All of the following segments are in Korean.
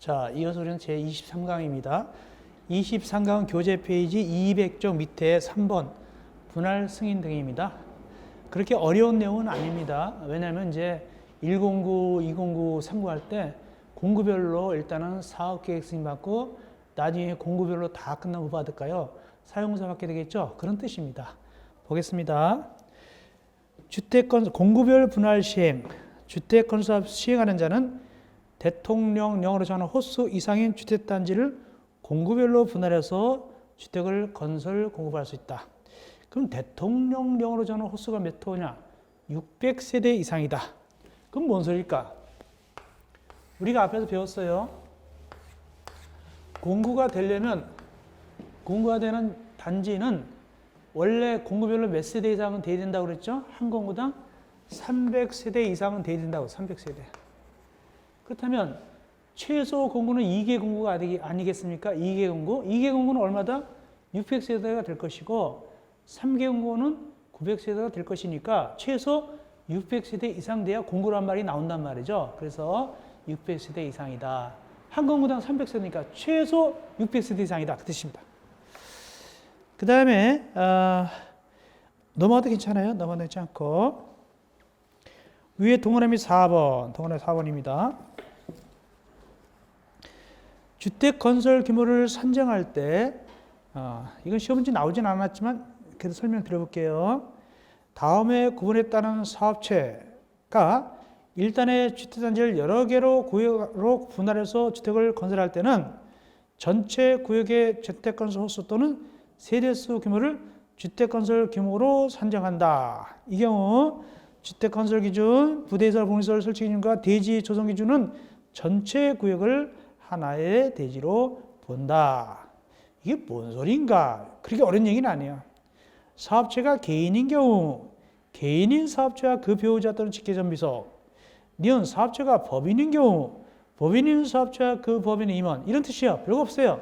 자, 이어서 우리는 제23강입니다. 23강 교재 페이지 200쪽 밑에 3번 분할 승인 등입니다. 그렇게 어려운 내용은 아닙니다. 왜냐하면 이제 109, 209, 3구 할 때 공구별로 일단은 사업계획 승인 받고 나중에 공구별로 다 끝나고 뭐 받을까요? 사용자 받게 되겠죠? 그런 뜻입니다. 보겠습니다. 주택건설 공구별 분할 시행, 주택건설사업 시행하는 자는 대통령령으로 정하는 호수 이상인 주택단지를 공구별로 분할해서 주택을 건설 공급할 수 있다. 그럼 대통령령으로 정하는 호수가 몇 호냐? 600세대 이상이다. 그럼 뭔 소리일까? 우리가 앞에서 배웠어요. 공구가 되려면 공구가 되는 단지는 원래 공구별로 몇 세대 이상은 돼야 된다고 그랬죠? 한 공구당 300세대 이상은 돼야 된다고. 300세대. 그렇다면 최소 공구는 2개 공구가 아니겠습니까? 2개 공구. 2개 공구는 얼마다? 600세대가 될 것이고 3개 공구는 900세대가 될 것이니까 최소 600세대 이상 돼야 공구란 말이 나온단 말이죠. 그래서 600세대 이상이다. 한 공구당 300세대니까 최소 600세대 이상이다. 그 뜻입니다. 그 다음에 넘어가도 괜찮아요. 넘어가도 괜찮지 않고 위에 동그라미 4번, 동그라미 4번입니다. 주택 건설 규모를 산정할 때 이건 시험 문제 나오진 않았지만 그래도 설명 드려볼게요. 다음에 구분했다는 사업체가 일단의 주택단지를 여러 개로 구역으로 분할해서 주택을 건설할 때는 전체 구역의 주택건설 호수 또는 세대수 규모를 주택건설 규모로 산정한다. 이 경우 주택건설 기준, 부대시설, 공시설 설치 기준과 대지 조성 기준은 전체 구역을 하나의 대지로 본다. 이게 뭔 소리인가? 그렇게 어려운 얘기는 아니에요. 사업체가 개인인 경우 개인인 사업체와 그 배우자 또는 직계전비속, 니은 사업체가 법인인 경우 법인인 사업체와 그 법인의 임원, 이런 뜻이에요. 별거 없어요.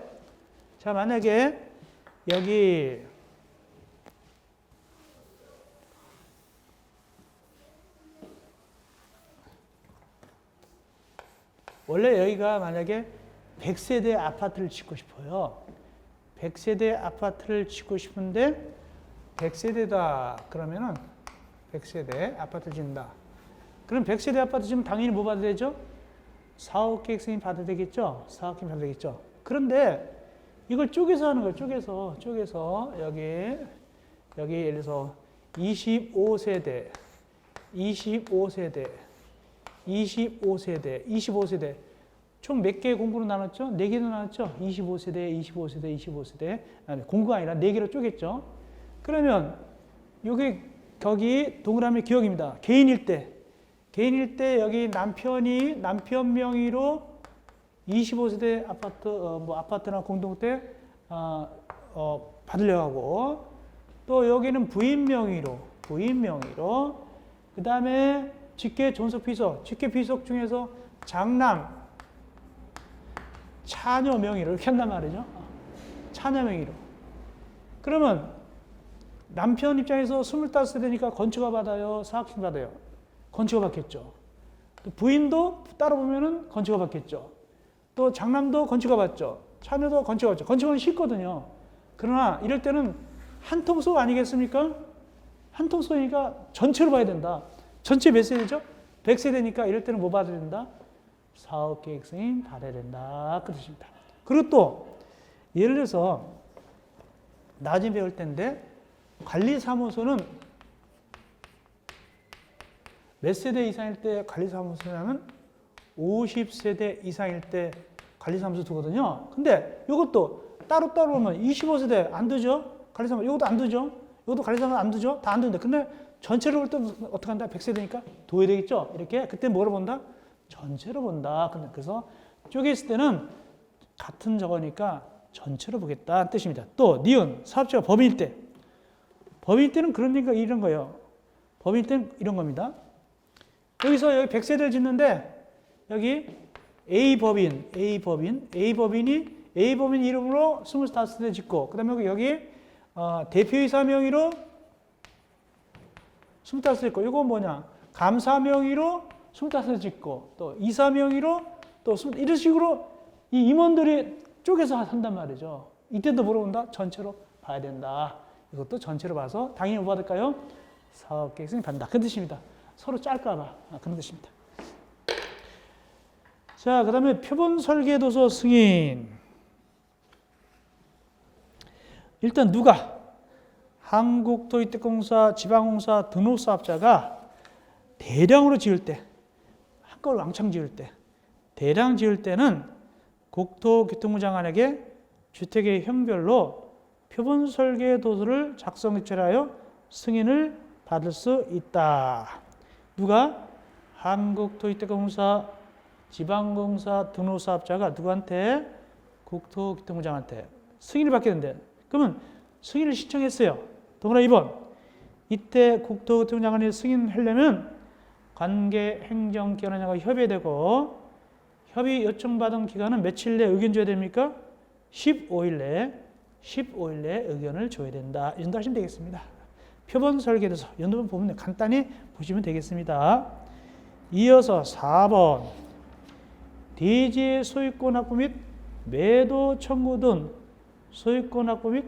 자, 만약에 여기 원래 여기가 만약에 100세대 아파트를 짓고 싶어요. 100세대 아파트를 짓고 싶은데 100세대다 그러면은 100세대 아파트를 짓는다. 그럼 100세대 아파트 지금 당연히 뭐 받아야 되죠? 사업계획 승인 받아야 되겠죠? 사업계획 받아야 되겠죠? 그런데 이걸 쪼개서 하는 거예요. 쪼개서 여기 예를 들어서 25세대 총 몇 개의 공구로 나눴죠? 4개로 나눴죠? 25세대 공구가 아니라 4개로 쪼갰죠? 그러면 거기 동그라미 기억입니다. 개인일 때 여기 남편 명의로 25세대 아파트 아파트나 공동주택 받으려고 하고, 또 여기는 부인 명의로 그 다음에 직계 존속 비속 중에서 장남 차녀 명의로 이렇게 한단 말이죠. 차녀 명의로. 그러면 남편 입장에서 25세대니까 건축가 받아요? 사업승인 받아요? 건축가 받겠죠. 또 부인도 따로 보면은 건축가 받겠죠. 또 장남도 건축가 받죠. 차녀도 건축가 받죠. 건축은 쉽거든요. 그러나 이럴 때는 한통속 아니겠습니까? 한통속이니까 전체로 봐야 된다. 전체 몇 세대죠? 100세대니까 이럴 때는 뭐 받아야 된다? 사업계획 승인 받아야 된다. 그 뜻입니다. 그리고 또 예를 들어서 나중에 배울 텐데 관리사무소는 몇 세대 이상일 때 관리사무소냐면 50세대 이상일 때 관리사무소 두거든요. 근데 이것도 따로따로 보면 25세대 안 두죠? 관리사무소 이것도 안 두죠? 이것도 관리사무소 안 두죠? 다 안 두는데 근데 전체로 볼 때 어떻게 한다? 100세대니까 둬야 되겠죠? 이렇게 그때 뭐로 본다? 전체로 본다. 그래서 쪼개있을 때는 같은 저거니까 전체로 보겠다는 뜻입니다. 또 니은 사업체가 법인일 때는 그러니까 이런 거예요. 법인일 때는 이런 겁니다. 여기서 여기 100세대를 짓는데 여기 A법인이 A법인 이름으로 25세대 짓고, 그 다음에 여기 대표이사 명의로 25세대 짓고, 이거 뭐냐? 감사 명의로 25세대 짓고, 또 이사 명의로 또 이런 식으로 이 임원들이 쪼개서 한단 말이죠. 이때도 물어본다. 전체로 봐야 된다. 이것도 전체로 봐서 당연히 뭐 받을까요? 사업계획 승인받는다. 그 뜻입니다. 서로 짤까 봐. 그런 뜻입니다. 자, 그 다음에 표본 설계 도서 승인. 일단 누가? 한국도시특공사, 지방공사 등록사업자가 대량으로 지을 때, 한꺼번에 왕창 지을 때, 대량 지을 때는 국토교통부 장관에게 주택의 형별로 표본 설계 도서를 작성 제출하여 승인을 받을 수 있다. 누가? 한국도시특공사, 지방공사 등록사업자가 누구한테? 국토교통부 장관한테 승인을 받게 된대. 그러면 승인을 신청했어요. 동그라 2번. 이때 국토교통부 장관이 승인하려면 관계 행정기관과 협의되고 협의 요청받은 기간은 며칠 내에 의견 줘야 됩니까? 15일 내에 의견을 줘야 된다. 이 정도 하시면 되겠습니다. 표본 설계도서 이 정도만 보면 간단히 보시면 되겠습니다. 이어서 4번. 대지의 소유권 확보 및 매도 청구 등 소유권 확보 및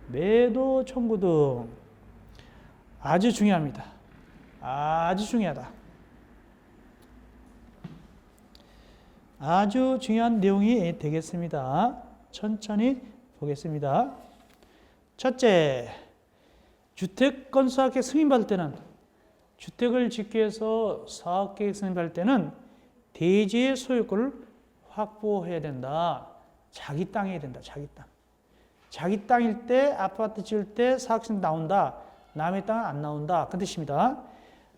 매도 청구 등 아주 중요합니다. 아주 중요하다. 아주 중요한 내용이 되겠습니다. 천천히 보겠습니다. 첫째, 주택건설 사업계획 승인받을 때는 주택을 짓기 위해서 사업계획 승인받을 때는 대지의 소유권을 확보해야 된다. 자기 땅이어야 된다. 자기 땅. 자기 땅일 때 아파트 지을 때 사업계획 나온다. 남의 땅은 안 나온다. 그 뜻입니다.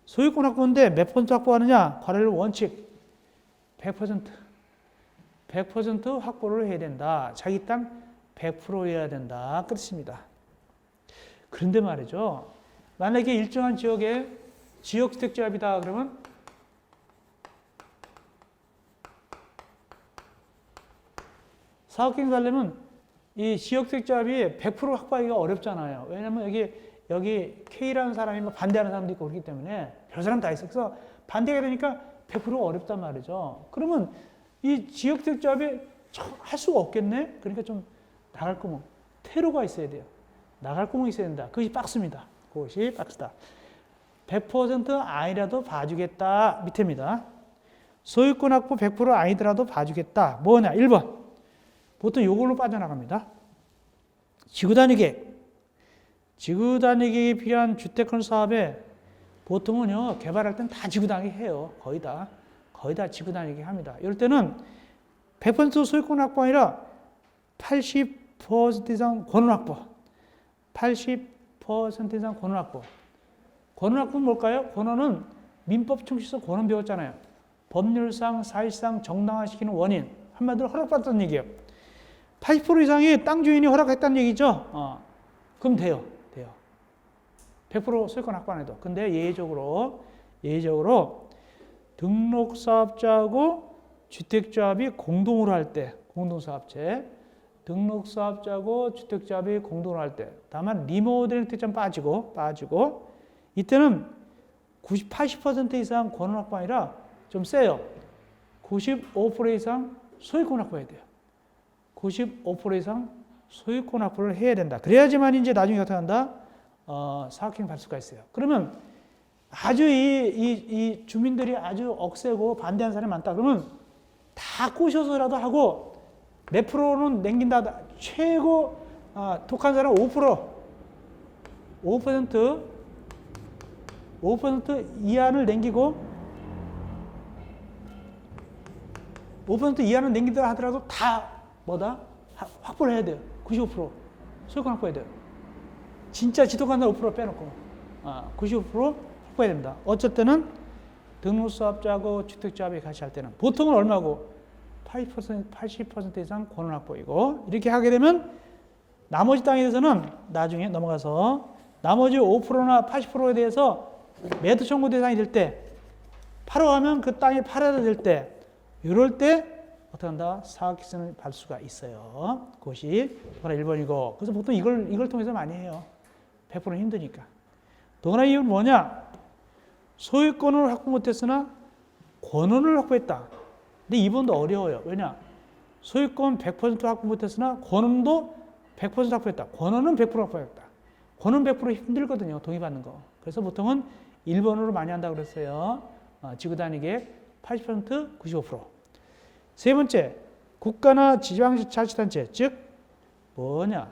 소유권 확보인데 몇 퍼센트 확보하느냐? 관할 원칙 100% 확보를 해야 된다. 자기 땅 100%여야 된다. 그 뜻입니다. 그런데 말이죠. 만약에 일정한 지역에 지역주택조합이다 그러면 사업계획 하려면 이 지역주택조합이 100% 확보하기가 어렵잖아요. 왜냐하면 여기 K라는 사람이 반대하는 사람도 있고 그렇기 때문에 별 사람 다 있어. 그래서 반대가 되니까 100% 어렵단 말이죠. 그러면 이 지역주택조합이 할 수가 없겠네? 그러니까 좀 나갈 구멍, 퇴로가 있어야 돼요. 나갈 구멍이 있어야 된다. 그것이 박스입니다. 그것이 박스다. 100% 아니라도 봐주겠다. 밑에입니다. 소유권 확보 100% 아니더라도 봐주겠다. 뭐냐? 1번. 보통 이걸로 빠져나갑니다. 지구단위 계획이 필요한 주택건설 사업에 보통은요, 개발할 땐 다 지구단위 해요. 거의 다 지구단위 계획 합니다. 이럴 때는 100% 소유권 확보 아니라 80% 이상 권원 확보. 80% 이상 권원 확보. 권원 확보는 뭘까요? 권원은 민법 총칙에서 권원 배웠잖아요. 법률상, 사실상 정당화시키는 원인. 한마디로 허락받았다는 얘기예요. 80% 이상이 땅 주인이 허락했다는 얘기죠. 그럼 돼요. 100% 소유권 확보 안 해도. 근데 예외적으로 등록사업자하고 주택조합이 공동으로 할 때, 공동사업체, 등록사업자하고 주택조합이 공동으로 할 때, 다만 리모델링 특점 빠지고, 이때는 80% 이상 권원 확보 아니라 좀 세요. 95% 이상 소유권 확보해야 돼요. 95% 이상 소유권 확보를 해야 된다. 그래야지만 이제 나중에 어떻게 한다? 사업계획 받을 수가 있어요. 그러면 아주 이 주민들이 아주 억세고 반대하는 사람이 많다. 그러면 다 꼬셔서라도 하고 몇 프로는 남긴다. 최고 독한 사람 5% 이하를 남기고 5% 이하는 남긴다 하더라도 다 뭐다? 확보를 해야 돼요. 95% 소유권 확보해야 돼요. 진짜 지독한 사람 5% 빼놓고 95% 확보해야 됩니다. 어쩔 때는 등록사업자하고 주택조합이 같이 할 때는 보통은 얼마고? 80% 이상 권원 확보이고 이렇게 하게 되면 나머지 땅에 대해서는 나중에 넘어가서 나머지 5%나 80%에 대해서 매도 청구 대상이 될 때 팔아가면 그 땅이 팔아야 될 때 이럴 때 어떻게 한다? 사업기준을 받을 수가 있어요. 그것이 동그라미 1번이고 그래서 보통 이걸 통해서 많이 해요. 100%는 힘드니까. 동그라미 2번은 뭐냐? 소유권을 확보 못했으나 권원을 확보했다. 근데 2번도 어려워요. 왜냐? 소유권 100% 확보 못했으나 권은도 100% 확보했다. 권은은 100% 확보했다. 권은 100% 힘들거든요. 동의받는 거. 그래서 보통은 1번으로 많이 한다고 그랬어요. 지구단위계획 80%, 95%. 세 번째, 국가나 지방자치단체, 즉 뭐냐?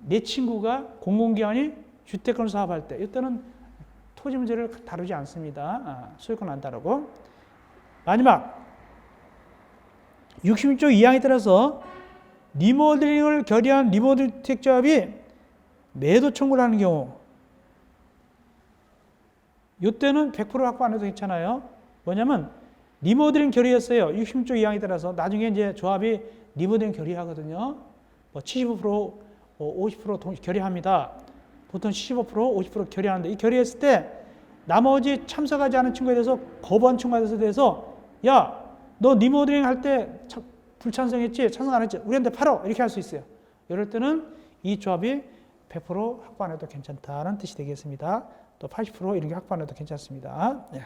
내 친구가 공공기관이 주택건설 사업할 때 이때는 토지 문제를 다루지 않습니다. 소유권 안 다루고. 마지막 66조 2항에 따라서 리모델링을 결의한 리모델링 주택조합이 매도 청구를 하는 경우 이때는 100% 확보 안 해도 괜찮아요. 뭐냐면 리모델링 결의했어요. 66조 2항에 따라서 나중에 이제 조합이 리모델링 결의하거든요. 뭐 75%, 50% 결의합니다. 보통 75%, 50% 결의하는데 이 결의했을 때 나머지 참석하지 않은 친구에 대해서 거부한 친구에 대해서 야, 너 리모델링 할 때 불찬성했지? 찬성 안 했지? 우리한테 팔어! 이렇게 할 수 있어요. 이럴 때는 이 조합이 100% 확보 안 해도 괜찮다는 뜻이 되겠습니다. 또 80% 이런 게 확보 안 해도 괜찮습니다. 네.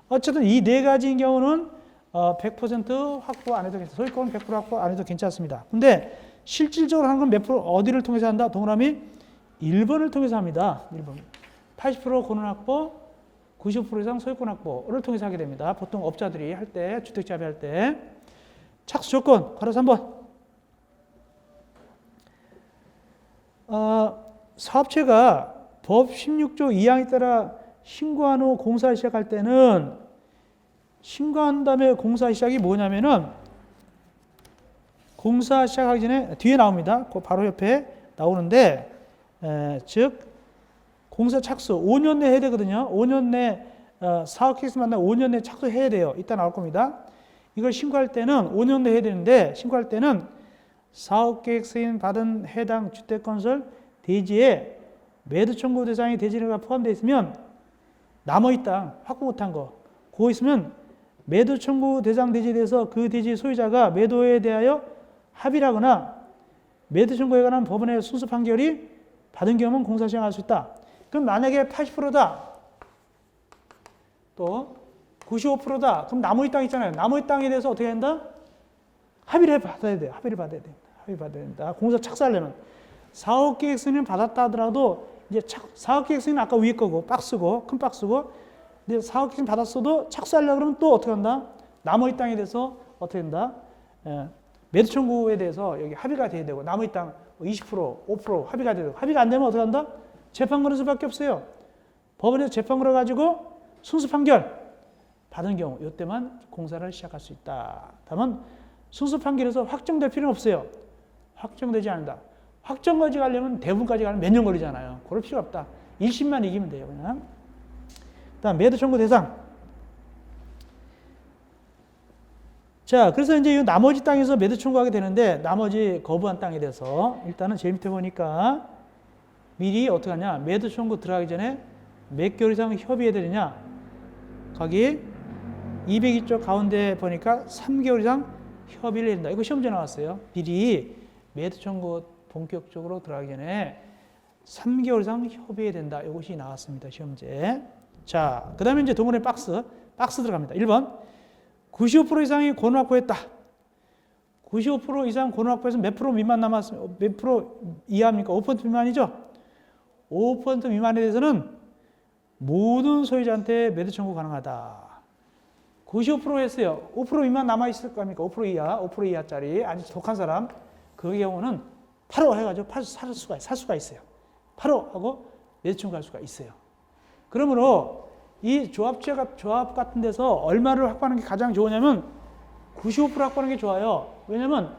어쨌든 이 네 가지인 경우는 100% 확보 안 해도 괜찮습니다. 소유권 100% 확보 안 해도 괜찮습니다. 근데 실질적으로 하는 건 몇 프로 어디를 통해서 한다? 동그라미 1번을 통해서 합니다. 1번. 80% 권은 확보, 90% 이상 소유권 확보를 통해서 하게 됩니다. 보통 업자들이 할 때, 주택자비 할 때. 착수 조건, 가로 3번. 사업체가 법 16조 2항에 따라 신고한 후 공사 시작할 때는 신고한 다음에 공사 시작이 뭐냐면은 공사 시작하기 전에 뒤에 나옵니다. 그 바로 옆에 나오는데 즉 공사 착수 5년 내에 해야 되거든요. 5년 내 사업 계획서 만나 5년 내에 착수해야 돼요. 이따 나올 겁니다. 이걸 신고할 때는 5년 내에 해야 되는데 신고할 때는 사업 계획 승인 받은 해당 주택건설 대지에 매도 청구 대상의 대지가 포함되어 있으면 나머지 땅 확보 못한 거 그거 있으면 매도 청구 대상 대지에 대해서 그 대지 소유자가 매도에 대하여 합의를 하거나 매도 청구에 관한 법원의 순수 판결이 받은 경우는 공사 시행할 수 있다. 그럼 만약에 80%다. 또 95%다. 그럼 나머지 땅 있잖아요. 나머지 땅에 대해서 어떻게 한다? 합의를 받아야 돼요. 합의를 받아야 됩니다. 합의 받아야 된다. 공사 착수하려면 사업계획 승인을 받았다 하더라도 이제 사업계획 승인은 아까 위에 거고 박스고 큰 박스고 근데 사업계획 승인 받았어도 착수하려고 그러면 또 어떻게 한다? 나머지 땅에 대해서 어떻게 된다? 매도 청구에 대해서 여기 합의가 돼야 되고 나머지 땅 20%, 5% 합의가 되고 합의가 안 되면 어떻게 한다? 재판 거는 수밖에 없어요. 법원에서 재판 걸어 가지고 순수 판결 받은 경우 이때만 공사를 시작할 수 있다. 다만 순수 판결에서 확정될 필요는 없어요. 확정되지 않는다. 확정까지 가려면 대부분까지 가려면 몇 년 걸리잖아요. 그럴 필요 없다. 1심만 이기면 돼요. 그냥. 다음 매도 청구 대상. 자, 그래서 이제 이 나머지 땅에서 매도 청구하게 되는데 나머지 거부한 땅에 대해서 일단은 제일 밑에 보니까 미리 어떻게 하냐. 매도 청구 들어가기 전에 몇 개월 이상 협의해야 되느냐. 거기 202쪽 가운데 보니까 3개월 이상 협의를 해야 된다. 이거 시험제 나왔어요. 미리 매도 청구 본격적으로 들어가기 전에 3개월 이상 협의해야 된다. 이것이 나왔습니다. 시험제. 자, 그 다음에 이제 동그라미 박스 들어갑니다. 1번. 95% 이상이 권을 확보했다. 95% 이상 권을 확보해서 몇 프로 미만 남았습니까? 몇 프로 이하입니까? 5% 미만이죠? 5% 미만에 대해서는 모든 소유자한테 매도 청구 가능하다. 95% 했어요. 5% 미만 남아있을 겁니까? 5% 이하, 5% 이하짜리 아주 독한 사람 그 경우는 8호 해가지고 살 수가 있어요. 8호 하고 매도 청구할 수가 있어요. 그러므로 이 조합 같은 데서 얼마를 확보하는 게 가장 좋으냐면 95% 확보하는 게 좋아요. 왜냐면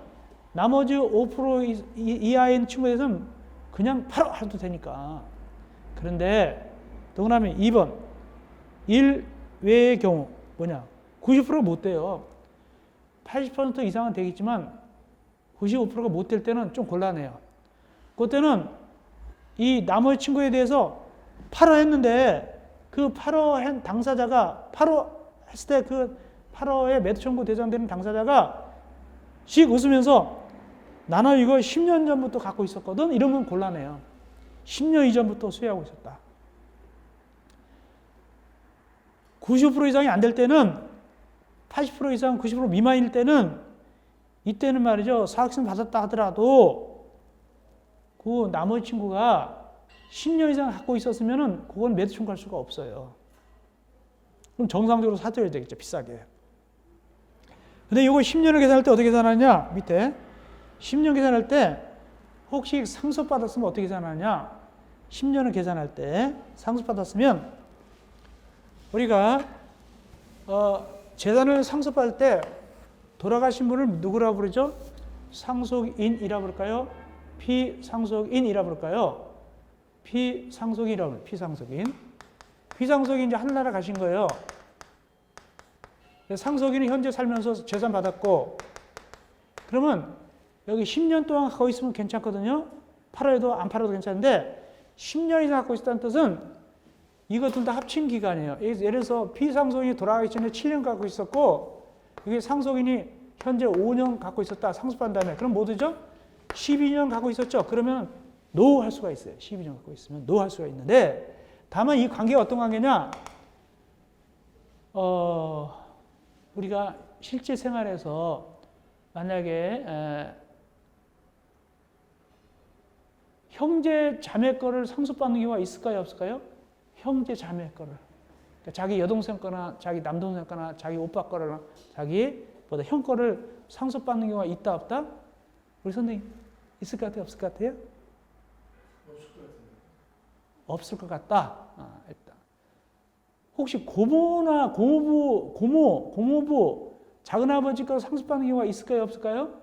나머지 5% 이하인 친구에 대해서는 그냥 8호 해도 되니까. 그런데 동그라미 2번 1 외의 경우 뭐냐 90%가 못 돼요. 80% 이상은 되겠지만 95%가 못 될 때는 좀 곤란해요. 그때는 이 나머지 친구에 대해서 8호 했는데 그 8호 한 당사자가 8호 했을 때 그 8호의 매도 청구 대상되는 당사자가 씩 웃으면서 나는 이거 10년 전부터 갖고 있었거든. 이러면 곤란해요. 10년 이전부터 소유하고 있었다. 90% 이상이 안 될 때는 80% 이상 90% 미만일 때는 이때는 말이죠. 사학생 받았다 하더라도 그 나머지 친구가 10년 이상 갖고 있었으면은 그건 매도 청구할 수가 없어요. 그럼 정상적으로 사줘야 되겠죠. 비싸게. 근데 이거 10년을 계산할 때 어떻게 계산하냐? 밑에 10년 계산할 때 혹시 상속받았으면 어떻게 계산하냐? 10년을 계산할 때 상속받았으면 우리가 재산을 상속받을 때 돌아가신 분을 누구라고 부르죠? 상속인이라고 부를까요? 피상속인이라고 부를까요? 피상속인이라고 부르죠. 피상속인. 피상속인 이제 하늘나라 가신 거예요. 상속인은 현재 살면서 재산 받았고, 그러면 여기 10년 동안 갖고 있으면 괜찮거든요. 팔아도 안 팔아도 괜찮은데 10년 이상 갖고 있다는 뜻은 이것들 다 합친 기간이에요. 예를 들어서 피상속인이 돌아가기 전에 7년 갖고 있었고, 이게 상속인이 현재 5년 갖고 있었다. 상속받은 다음에 그럼 뭐 되죠? 12년 갖고 있었죠. 그러면 노할 수가 있어요. 12년 갖고 있으면 노할 수가 있는데, 다만 이 관계가 어떤 관계냐? 우리가 실제 생활에서 만약에 형제 자매 거를 상속받는 경우가 있을까요? 없을까요? 형제 자매 거를. 그러니까 자기 여동생 거나 자기 남동생 거나 자기 오빠 거나 자기보다 형 거를 상속받는 경우가 있다 없다? 우리 선생님 있을 것 같아요? 없을 것 같아요? 없을 것 같다. 일단. 혹시 고모나 고모부, 작은아버지 거 상속받는 경우가 있을까요? 없을까요?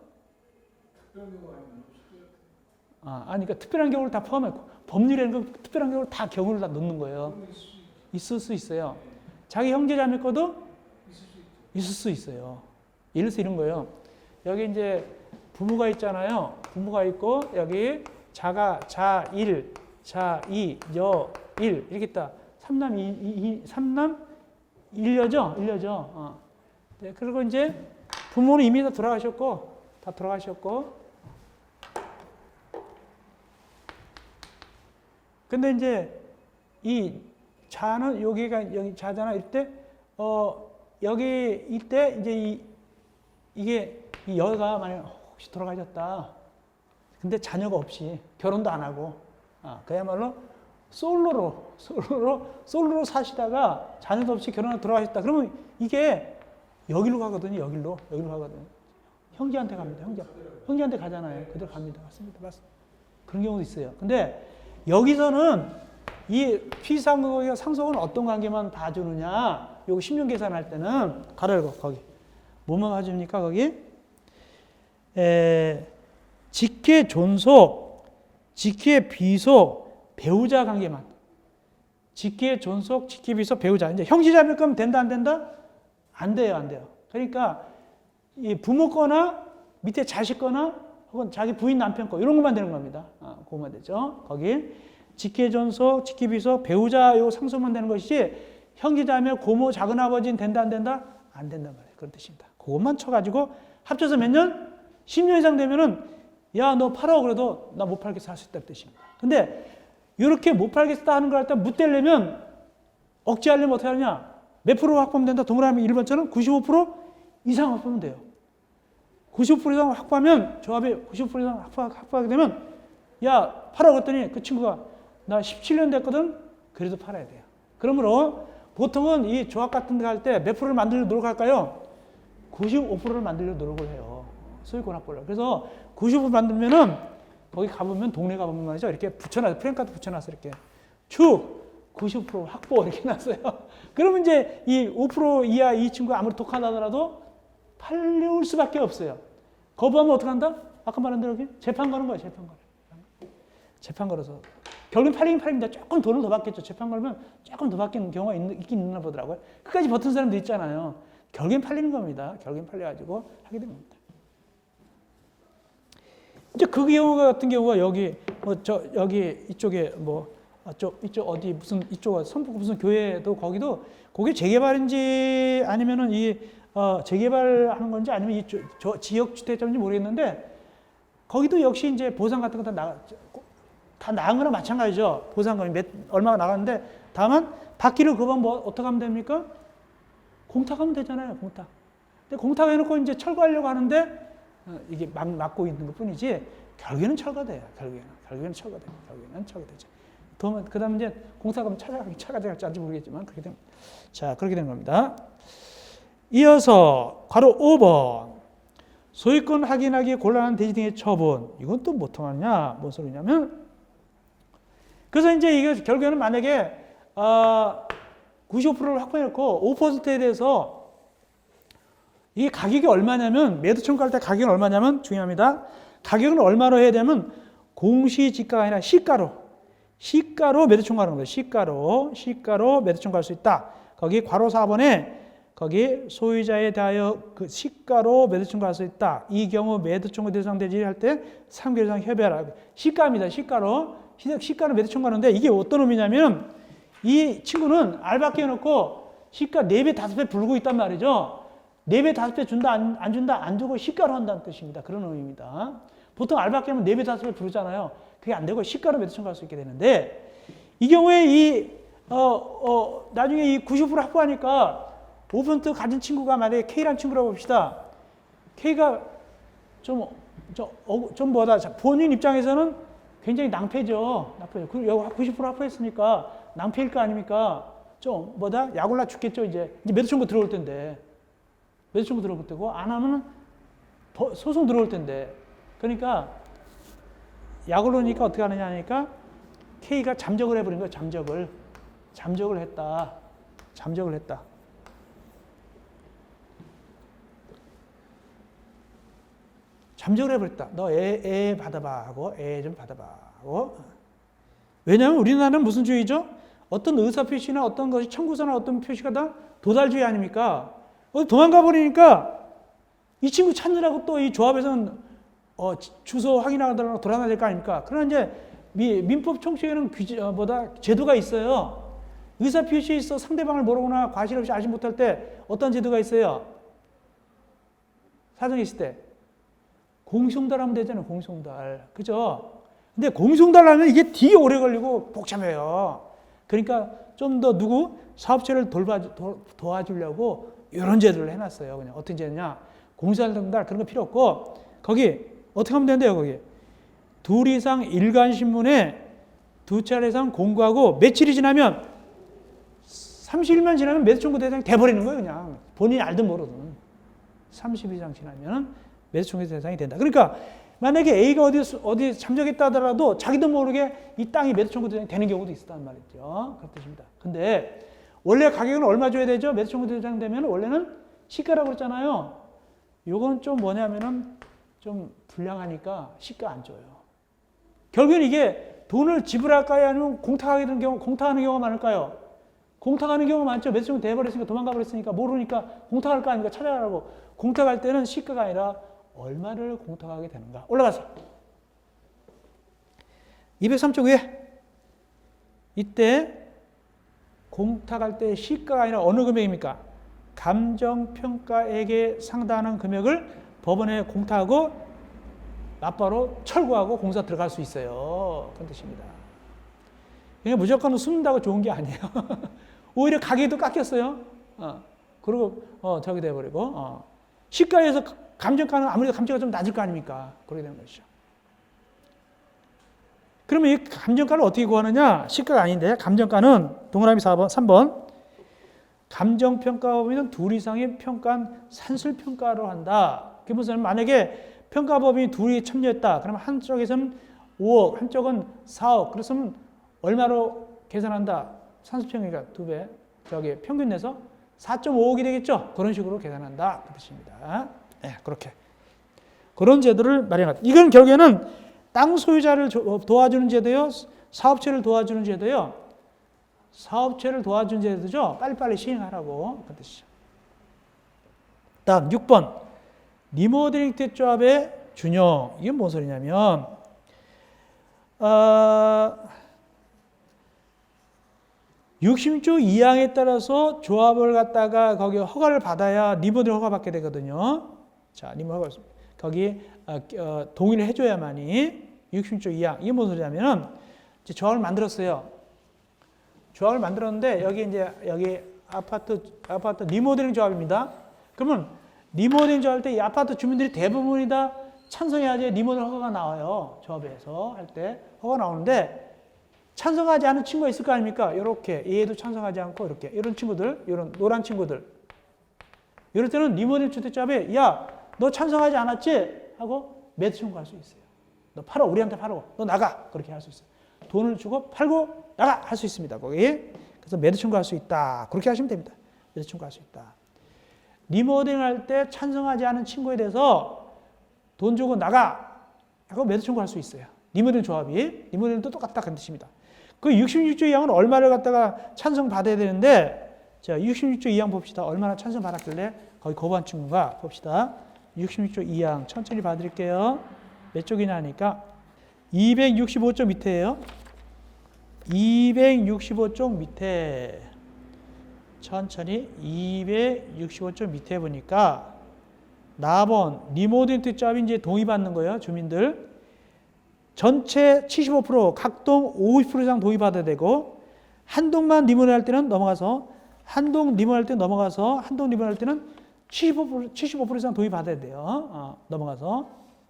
그러니까 특별한 경우를 다 포함해. 법률에는 그 특별한 경우를 다 경우를 다 넣는 거예요. 있을 수 있어요. 자기 형제 자매 거도 있을 수 있어요. 예를 들어서 이런 거예요. 여기 이제 부모가 있잖아요. 부모가 있고 여기 자가, 자1, 자2, 여1 이렇게 있다. 삼남 1여죠? 1여죠. 네, 그리고 이제 부모는 이미 다 돌아가셨고 근데 이제 이 자는 여기가 여기 자잖아. 이때 여기 이때 이제 이게 이 여가 만약 혹시 돌아가셨다. 근데 자녀가 없이 결혼도 안 하고 그야말로 솔로로 사시다가 자녀도 없이 결혼을 돌아가셨다. 그러면 이게 여기로 가거든요. 여기로 가거든요. 형제한테 갑니다. 형제한테 가잖아요. 그대로 갑니다. 맞습니다. 그런 경우도 있어요. 근데 여기서는 이 피상속과 상속은 어떤 관계만 봐주느냐? 요거 10년 계산할 때는 가로 열고 거기 뭐만 봐줍니까? 거기 직계 존속, 직계 비속, 배우자 관계만. 직계 존속, 직계 비속, 배우자. 이제 형제자매 거면 된다 안 된다? 안 돼요. 그러니까 이 부모 거나 밑에 자식 거나 혹은 자기 부인 남편 거 이런 것만 되는 겁니다. 그것만 되죠. 거기 직계 존속, 직계 비속, 배우자 요 상속만 되는 것이지 형제자매, 고모, 작은아버지는 된다 안 된다? 안 된단 말이에요. 그런 뜻입니다. 그것만 쳐가지고 합쳐서 몇 년? 10년 이상 되면은 야, 너 팔아 그래도 나 못 팔겠어 할 수 있다는 뜻입니다. 근데 이렇게 못 팔겠다 하는 걸 할 때 묻대려면 억제하려면 어떻게 하느냐? 몇 프로 확보하면 된다? 동그라미 1번처럼 95% 이상 확보하면 돼요. 95% 이상 확보하면 조합에 95% 이상 확보하게 되면 야, 팔아 그랬더니 그 친구가 나 17년 됐거든? 그래도 팔아야 돼요. 그러므로 보통은 이 조합 같은 데 할 때 몇 프로를 만들려고 노력할까요? 95%를 만들려고 노력을 해요. 소유권 확보를. 그래서 95% 만들면은 거기 가보면 동네 가보면 말이죠. 이렇게 붙여놨어요. 프랭카드 붙여놨어요. 이렇게 쭉 90% 확보 이렇게 놨어요. 그러면 이제 이 5% 이하 이 친구가 아무리 독하다 하더라도 팔릴 수밖에 없어요. 거부하면 어떻게 한다? 아까 말한 대로 재판 거는 거예요. 재판 걸어서. 결국엔 팔리긴 팔립니다. 조금 돈을 더 받겠죠. 재판 걸면 조금 더 받는 경우가 있긴 있나 보더라고요. 끝까지 버튼 사람도 있잖아요. 결국엔 팔리는 겁니다. 결국엔 팔려가지고 하게 됩니다. 이제 그 경우 같은 경우가 여기 여기 이쪽에 이쪽 어디 무슨 이쪽 성북 무슨 교회도 거기도 거기 재개발인지 아니면은 이 재개발하는 건지 아니면 이 지역 주택자인지 모르겠는데 거기도 역시 이제 보상 같은 거 다 나간 거나 마찬가지죠. 보상금이 얼마가 나갔는데 다만 받기를 그건 뭐 어떻게 하면 됩니까? 공탁하면 되잖아요. 공탁. 근데 공탁해놓고 이제 철거하려고 하는데 이게 막고 있는 것 뿐이지 결국에는 철거돼요. 결국에는 철거되죠. 그 다음에 이제 공사가 찾아갈지 모르겠지만 그렇게 된, 자, 그렇게 된 겁니다. 이어서 괄호 5번. 소유권 확인하기 곤란한 대지 등의 처분. 이건 또 뭐 통하냐? 뭔 소리냐면, 그래서 이제 이게 결국에는 만약에 95%를 확보해놓고 5%에 대해서 이 가격이 얼마냐면, 매도 청구할 때 가격은 얼마냐면 중요합니다. 가격은 얼마로 해야 되면 공시지가가 아니라 시가로 매도 청구하는 거예요. 시가로 매도 청구할 수 있다. 거기 괄호 4번에 거기 소유자에 대하여 그 시가로 매도 청구할 수 있다. 이 경우 매도 청구 대상 대지를 할 때 3개월 이상 협의하라. 시가입니다. 시가로 매도 청구하는데 이게 어떤 의미냐면 이 친구는 알바끼 해놓고 시가 4배, 5배 부르고 있단 말이죠. 4배, 5배 준다, 안 준다, 안 주고 시가로 한다는 뜻입니다. 그런 의미입니다. 보통 알바끼 하면 4배, 5배 부르잖아요. 그게 안 되고 시가로 매도 청구할 수 있게 되는데 이 경우에 나중에 이 90% 확보하니까 5% 가진 친구가 만약에 K라는 친구라고 봅시다. K가 본인 입장에서는 굉장히 낭패죠. 그리고 90% 확보했으니까 낭패일 거 아닙니까? 약올라 죽겠죠. 이제 매도 청구 들어올 텐데. 매도 청구 들어올 때고, 안 하면 소송 들어올 텐데. 그러니까 약올르니까 어떻게 하느냐 하니까 K가 잠적을 해버린 거예요. 잠적을 했다. 잠적을 해버렸다. 너 애 받아봐 하고 애 좀 받아봐 하고. 왜냐하면 우리나라는 무슨 주의죠? 어떤 의사표시나 어떤 것이 청구서나 어떤 표시가 다 도달주의 아닙니까? 도망가 버리니까 이 친구 찾느라고 또 이 조합에서는 주소 확인하다가 돌아다닐 거 아닙니까? 그러나 이제 민법 총칙에는 제도가 있어요. 의사표시에 있어 상대방을 모르거나 과실 없이 알지 못할 때 어떤 제도가 있어요? 사정이 있을 때. 공송달하면 되잖아요. 공송달. 그죠? 근데 공송달 하면 이게 되게 오래 걸리고 복잡해요. 그러니까 좀 더 사업체를 도와주려고 이런 제도를 해놨어요. 그냥 어떤 제도냐? 공송달 그런 거 필요 없고 거기 어떻게 하면 된대요? 거기 2 이상 일간신문에 2차례 이상 공고하고 며칠이 지나면 30일만 지나면 매도 청구 대상이 돼버리는 거예요. 그냥 본인이 알든 모르든 30일 이상 지나면 매도 청구 대상이 된다. 그러니까 만약에 A가 어디 잠적했다 하더라도 자기도 모르게 이 땅이 매도 청구 대상이 되는 경우도 있었단 말이죠. 그런 뜻입니다. 근데 원래 가격은 얼마 줘야 되죠? 매도 청구 대상 되면 원래는 시가라고 그랬잖아요. 요건 좀 뭐냐면은 좀 불량하니까 시가 안 줘요. 결국엔 이게 돈을 지불할까요? 아니면 공탁하는 경우가 많을까요? 공탁하는 경우가 많죠. 매도 청구 돼버렸으니까 도망가 버렸으니까 모르니까 공탁할 거 아닙니까? 찾아가라고. 공탁할 때는 시가가 아니라 얼마를 공탁하게 되는가? 올라가서 203쪽 위에 이때 공탁할 때 시가가 아니라 어느 금액입니까? 감정평가액에 상당한 금액을 법원에 공탁하고 맞바로 철거하고 공사 들어갈 수 있어요. 그런 뜻입니다. 그냥 무조건 숨는다고 좋은 게 아니에요. 오히려 가격도 깎였어요. 그리고 저기 돼버리고 시가에서 감정가는 아무래도 감정가 좀 낮을 거 아닙니까? 그렇게 되는 것이죠. 그러면 이 감정가를 어떻게 구하느냐? 시가가 아닌데 감정가는 동그라미 3번 감정평가법인은 2 이상의 평가한 산술평가로 한다. 그게 무슨 만약에 평가법인이 2이 참여했다. 그러면 한쪽에서는 5억, 한쪽은 4억. 그렇으면 얼마로 계산한다? 산술평가가 2배. 저기 평균 내서 4.5억이 되겠죠? 그런 식으로 계산한다. 그 뜻입니다. 네, 그렇게. 그런 제도를 마련한다. 이건 결국에는 땅 소유자를 도와주는 제도요, 사업체를 도와주는 제도요, 사업체를 도와주는 제도죠. 빨리빨리 시행하라고. 그 뜻이죠. 다음 6번. 리모델링 택조합의 준용. 이게 뭔 소리냐면, 60조 2항에 따라서 조합을 갖다가 거기 허가를 받아야 리모델링 허가 받게 되거든요. 자, 리모델링 허가 거기 동의를 해줘야만이 60조 2항. 이게 뭔 소리냐면은 이제 조합을 만들었어요. 조합을 만들었는데 여기 아파트 리모델링 조합입니다. 그러면 리모델링 조합할 때 이 아파트 주민들이 대부분이 다 찬성해야지 리모델링 허가가 나와요. 조합에서 할 때 허가 나오는데 찬성하지 않은 친구가 있을 거 아닙니까? 이렇게 얘도 찬성하지 않고 이렇게 이런 친구들, 이런 노란 친구들. 이럴 때는 리모델링 주택조합에 야, 너 찬성하지 않았지? 하고 매도 청구할 수 있어요. 너 팔아, 우리한테 팔아. 너 나가. 그렇게 할 수 있어요. 돈을 주고 팔고 나가 할 수 있습니다. 거기. 그래서 매도 청구할 수 있다. 그렇게 하시면 됩니다. 매도 청구할 수 있다. 리모델링 할 때 찬성하지 않은 친구에 대해서 돈 주고 나가 하고 매도 청구할 수 있어요. 리모델링 조합이. 리모델링도 똑같다 그런 뜻입니다. 그 66조 2항은 얼마를 갖다가 찬성 받아야 되는데 자, 66조 2항 봅시다. 얼마나 찬성 받았길래 거기 거부한 친구가 봅시다. 66조 2항 천천히 봐드릴게요. 몇 쪽이냐 하니까 265쪽 밑에예요. 265쪽 밑에 천천히 265쪽 밑에 보니까 나번 리모델링 조합이 이제 동의받는 거예요. 주민들 전체 75% 각동 50% 이상 동의받아야 되고 한 동만 리모델링 할 때는 넘어가서 한 동 리모델링 할 때 넘어가서 한 동 리모델링 할 때는 75% 이상 동의받아야 돼요. 넘어가서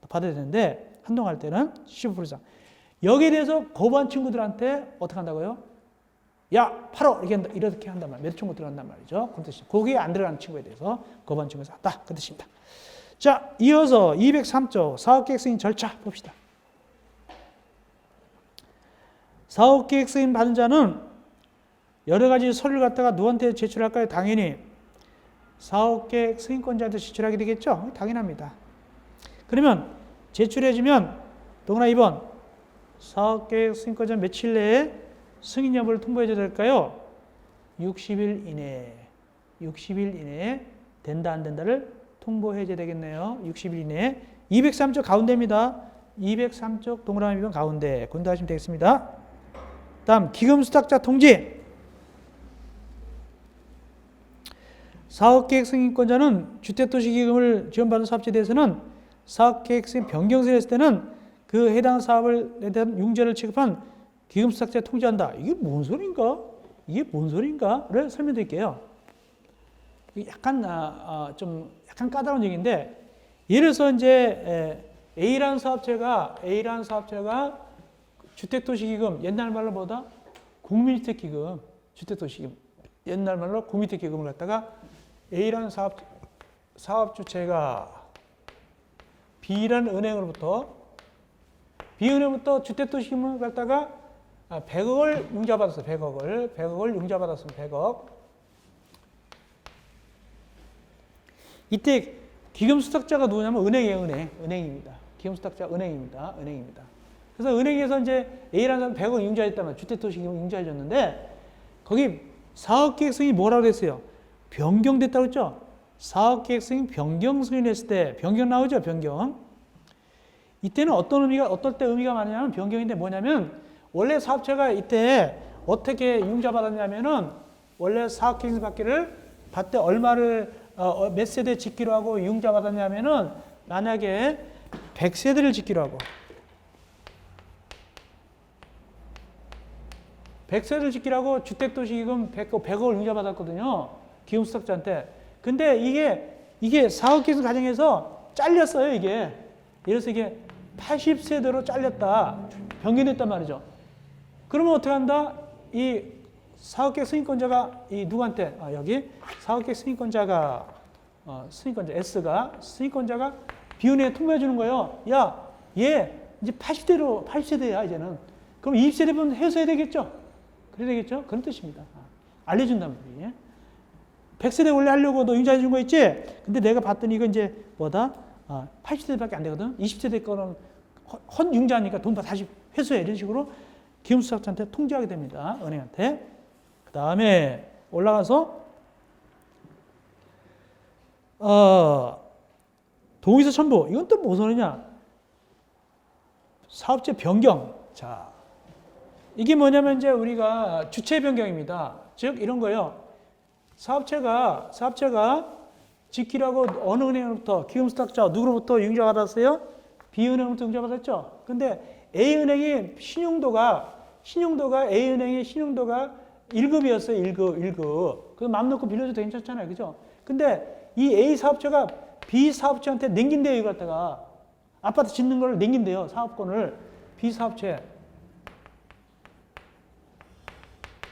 받아야 되는데 한 동 할 때는 75% 이상. 여기에 대해서 거부한 친구들한테 어떻게 한다고요? 야, 팔어! 이렇게 한단 말이에요. 매도 청구 들어간단 말이죠. 그런 뜻이죠. 거기에 안 들어가는 친구에 대해서 거부한 친구에서 한다. 그 뜻입니다. 자, 이어서 203조 사업계획 승인 절차 봅시다. 사업계획 승인 받은 자는 여러 가지 서류를 갖다가 누구한테 제출할까요? 당연히 사업계획 승인권자한테 제출하게 되겠죠? 당연합니다. 그러면 제출해주면 동그라 2번 사업계획 승인권자 며칠 내에 승인 여부를 통보해줘야 될까요? 60일 이내에 된다 안 된다를 통보해줘야 되겠네요. 60일 이내에 203쪽 가운데입니다. 203쪽 동그라미 2번 가운데 공부하시면 되겠습니다. 다음 기금수탁자 통지. 사업계획 승인권자는 주택도시기금을 지원받은 사업체에 대해서는 사업계획 승인 변경을 했을 때는 그 해당 사업에 대한 융자를 취급한 기금수탁자에 통지한다. 이게 뭔 소린가? 이게 뭔 소린가?를 설명드릴게요. 약간 좀 약간 까다로운 얘기인데 예를 들어서 이제 A라는 사업체가 주택도시기금 옛날 말로 뭐다? 국민주택기금, 주택도시기금 옛날 말로 국민주택기금을 갖다가 A라는 사업주체가 B라는 은행으로부터 주택도시기금을 갖다가 100억을 융자받았어요. 100억을 융자받았으면 100억. 이때 기금수탁자가 누구냐면 은행입니다. 기금수탁자 은행입니다. 그래서 은행에서 이제 A라는 사람 100억 융자했다면 주택도시기금 융자해줬는데 거기 사업계획 승인이 뭐라고 했어요? 변경됐다고 했죠? 사업계획 승인 변경 승인했을 때 변경 나오죠? 변경. 이때는 어떨 때 의미가 많냐면 변경인데 뭐냐면 원래 사업체가 이때 어떻게 융자받았냐면은 원래 사업계획 받기를 받되 얼마를 몇 세대 짓기로 하고 융자받았냐면은 만약에 100세대를 짓기로 하고 100세대를 짓기로 하고 주택도시기금 100억을 융자받았거든요. 기금수탁자한테. 근데 이게 사업계획 과정에서 잘렸어요. 이게. 예를 들어서 이게 80세대로 잘렸다. 변경됐단 말이죠. 그러면 어떻게 한다? 이 사업계획 승인권자가 이 누구한테 여기 사업계획 승인권자가 승인권자가 비은행에 통보해 주는 거예요. 야, 얘 이제 80세대야 이제는. 그럼 20세대분 해소해야 되겠죠? 그래야 되겠죠? 그런 뜻입니다. 알려준단 말이에요. 100세대 원래 하려고 너 융자해 준 거 있지? 근데 내가 봤더니 이거 이제 뭐다? 80세대밖에 안 되거든. 20세대 거는 헌 융자니까 돈 다시 회수해. 이런 식으로 기금수탁자한테 통지하게 됩니다. 은행한테. 그 다음에 올라가서 동의서 첨부. 이건 또 무슨 소리냐? 사업체 변경. 자, 이게 뭐냐면 이제 우리가 주체 변경입니다. 즉 이런 거예요. 사업체가 짓기로 하고 어느 은행으로부터 기금수탁자 누구로부터 융자받았어요? B은행으로부터 융자받았죠. 근데 A은행이 신용도가 A은행의 신용도가 1급이었어요. 1급. 그래서 마음 놓고 빌려줘도 괜찮잖아요. 그죠? 근데 이 A 사업체가 비사업체한테 남긴대요. 이거 갖다가 아파트 짓는 걸 남긴대요. 사업권을 비사업체.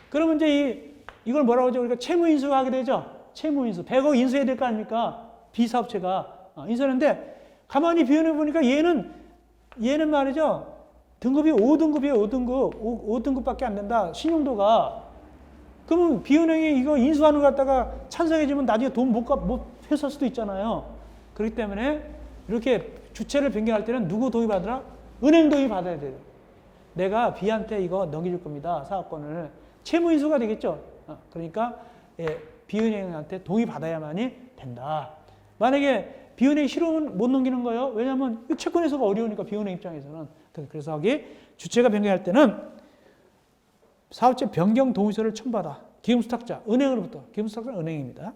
그러면 이제 이걸 뭐라고 하죠? 우리가 채무인수가 하게 되죠. 채무인수. 100억 인수해야 될 거 아닙니까? 비사업체가 인수하는데 가만히 비교해 보니까 얘는 말이죠. 등급이 5등급이에요. 5등급밖에 안 된다. 신용도가. 그러면 비은행이 이거 인수하는 거 갖다가 찬성해주면 나중에 돈 못 회수할 수도 있잖아요. 그렇기 때문에 이렇게 주체를 변경할 때는 누구 동의 받으라? 은행 동의 받아야 돼요. 내가 B한테 이거 넘겨줄 겁니다. 사업권을. 채무인수가 되겠죠. 그러니까 B은행한테 동의 받아야만이 된다. 만약에 B은행이 싫으면 못 넘기는 거예요. 왜냐하면 채권 해소가 어려우니까 B은행 입장에서는. 그래서 여기 주체가 변경할 때는 사업체 변경 동의서를 첨부하다. 기금수탁자, 은행으로부터. 기금수탁자는 은행입니다.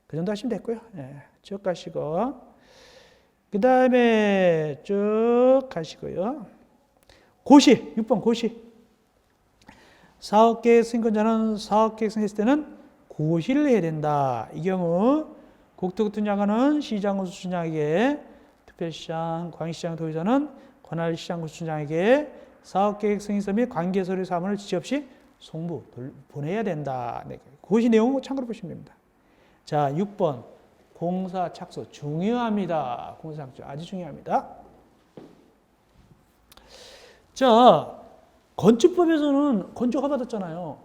그 정도 하시면 됐고요. 쭉 가시고 그 다음에 쭉 가시고요. 고시, 6번 고시. 사업계획 승인권자는 사업계획 승인했을 때는 고시를 해야 된다. 이 경우 국토교통부 장관은 시장군수 수장에게, 특별시장, 광역시장 도의사는 관할 시장군수 수장에게 사업계획 승인서 및 관계서류 사문을 지체 없이 송부 보내야 된다. 네, 고시 내용 참고로 보시면 됩니다. 자, 6번 공사 착수 중요합니다. 공사 착수 아주 중요합니다. 자, 건축법에서는 건축 허가 받았잖아요.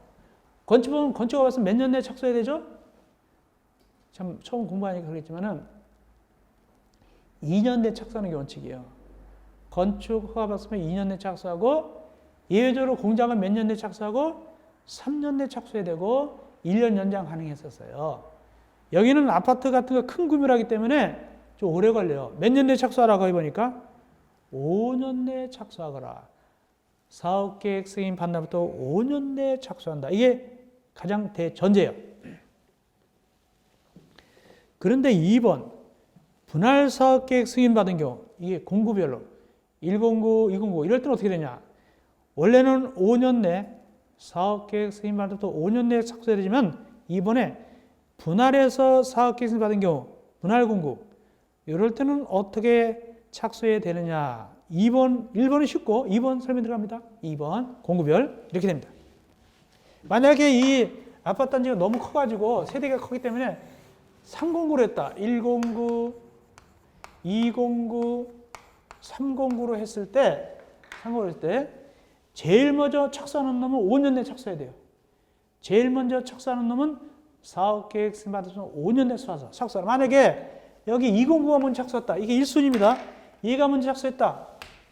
건축법은 건축 허가 받으면 몇 년 내에 착수해야 되죠? 참 처음 공부하니까 그랬지만은 2년 내에 착수하는 게 원칙이에요. 건축 허가 받으면 2년 내에 착수하고 예외적으로 공장은 몇 년 내에 착수하고 3년 내에 착수해야 되고 1년 연장 가능했었어요. 여기는 아파트 같은 거 큰 규모를 하기 때문에 좀 오래 걸려요. 몇 년 내에 착수하라고 해보니까 5년 내에 착수하거라. 사업계획 승인 받는부터 5년 내에 착수한다. 이게 가장 대전제예요. 그런데 2번 분할 사업계획 승인 받은 경우 이게 공구별로 109, 209 이럴 때는 어떻게 되냐? 원래는 5년 내 사업계획 승인 받는부터 5년 내에 착수해야 되지만 이번에 분할해서 사업계획 승인 받은 경우 분할 공구 이럴 때는 어떻게 착수해야 되느냐? 1번은 쉽고 2번 설명 들어갑니다. 2번 공구별 이렇게 됩니다. 만약에 이 아파트 단지가 너무 커가지고 세대가 크기 때문에 309로 했다. 109, 209, 309로 했을 때 제일 먼저 착수하는 놈은 5년 내에 착수해야 돼요. 제일 먼저 착수하는 놈은 사업계획 승인 받으면 5년 내에 착수하라. 만약에 여기 209가 먼저 착수했다. 이게 1순위입니다. 얘가 먼저 착수했다.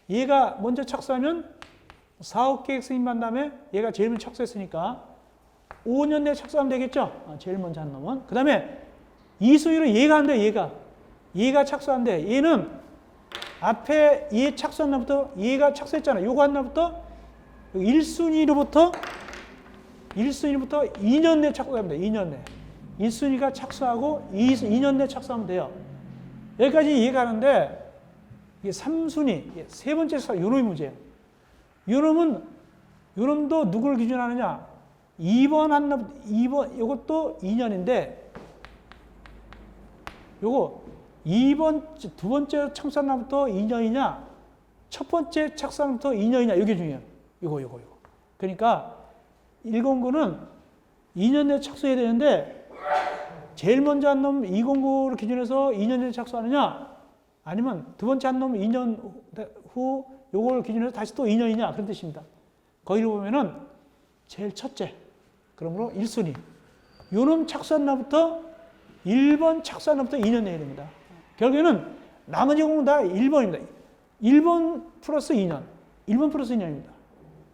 얘가 먼저 착수하면 사업계획 승인 받은 다음에 얘가 제일 먼저 착수했으니까 5년 내에 착수하면 되겠죠? 제일 먼저 한 놈은. 그 다음에 2순위로 얘가 한대, 얘가 착수한대. 얘는 앞에 얘 착수한 날부터 얘가 착수했잖아. 요거 한 날부터 1순위로부터 2년 내에 착수합니다. 2년 내. 1순위가 착수하고 2년 내에 착수하면 돼요. 여기까지 이해가 하는데 이게 3순위, 세 번째 사, 요놈이 문제예요. 요놈도 누구를 기준하느냐? 2번 한 날, 2번, 요것도 2년인데, 요거 두 번째 착수한 날부터 2년이냐, 첫 번째 착수한 날부터 2년이냐, 이게 중요해요. 요거. 그러니까 109는 2년 내에 착수해야 되는데, 제일 먼저 한 놈 209를 기준해서 2년 내에 착수하느냐, 아니면 두 번째 한 놈 2년 후 요걸 기준으로 다시 또 2년이냐 그런 뜻입니다. 거기를 보면은 제일 첫째, 그러므로 1순위. 요놈 착수한 날부터 1번 착수한 날부터 2년 내야 됩니다. 결국에는 나머지 공은 다 1번입니다. 1번 플러스 2년. 1번 플러스 2년입니다.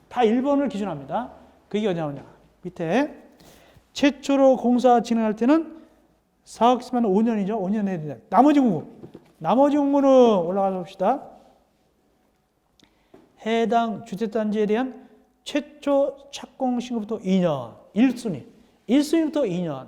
다 1번을 기준합니다. 그게 어디 나오냐. 밑에 최초로 공사 진행할 때는 사업기간 5년이죠. 5년 내야 된다. 나머지 공무는 올라가 봅시다. 해당 주택단지에 대한 최초 착공 신고부터 2년. 1순위부터 2년.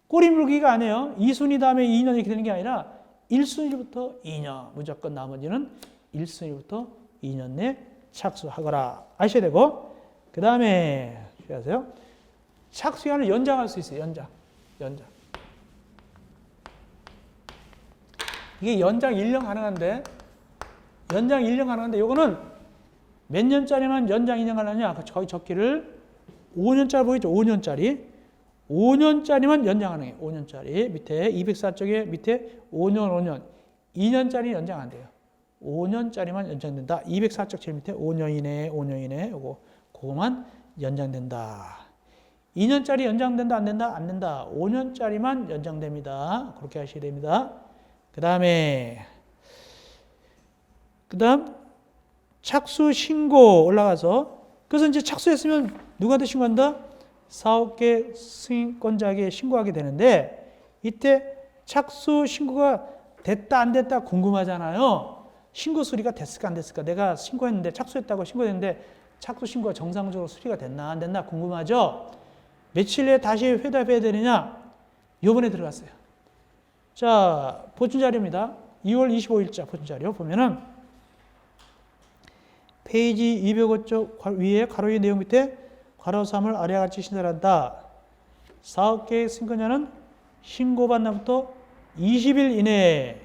꼬리 물기가 아니에요. 2순위 다음에 2년 이렇게 되는 게 아니라 1순위부터 2년. 무조건 나머지는 1순위부터 2년 내 착수하거라. 아셔야 되고, 그 다음에 주의하세요. 착수기간을 연장할 수 있어요. 연장. 이게 연장 1년 가능한데, 연장 1년 가능한데, 요거는 몇 년짜리만 연장 2년 가능하냐? 거기 적기를 5년짜리 보이죠? 5년짜리. 5년짜리만 연장 가능해요. 5년짜리. 밑에 204쪽에 밑에 5년, 5년. 2년짜리 연장 안 돼요. 5년짜리만 연장된다. 204쪽 제일 밑에 5년 이내, 5년 이내. 그거만 연장된다. 2년짜리 연장된다, 안 된다? 안 된다. 5년짜리만 연장됩니다. 그렇게 하셔야 됩니다. 그 다음 착수 신고 올라가서, 그래서 이제 착수했으면 누구한테 신고한다? 사업계 승인권자에게 신고하게 되는데, 이때 착수 신고가 됐다 안 됐다 궁금하잖아요. 신고 수리가 됐을까 안 됐을까? 내가 신고했는데, 착수했다고 신고했는데 착수 신고가 정상적으로 수리가 됐나 안 됐나 궁금하죠? 며칠 내에 다시 회답해야 되느냐? 요번에 들어갔어요. 자, 보충자료입니다. 2월 25일자 보충자료 보면은 페이지 205쪽 위에 가로 2 내용 밑에 괄호 3을 아래와 같이 신설한다. 사업계획 승인권자는 신고받은 날부터 20일 이내에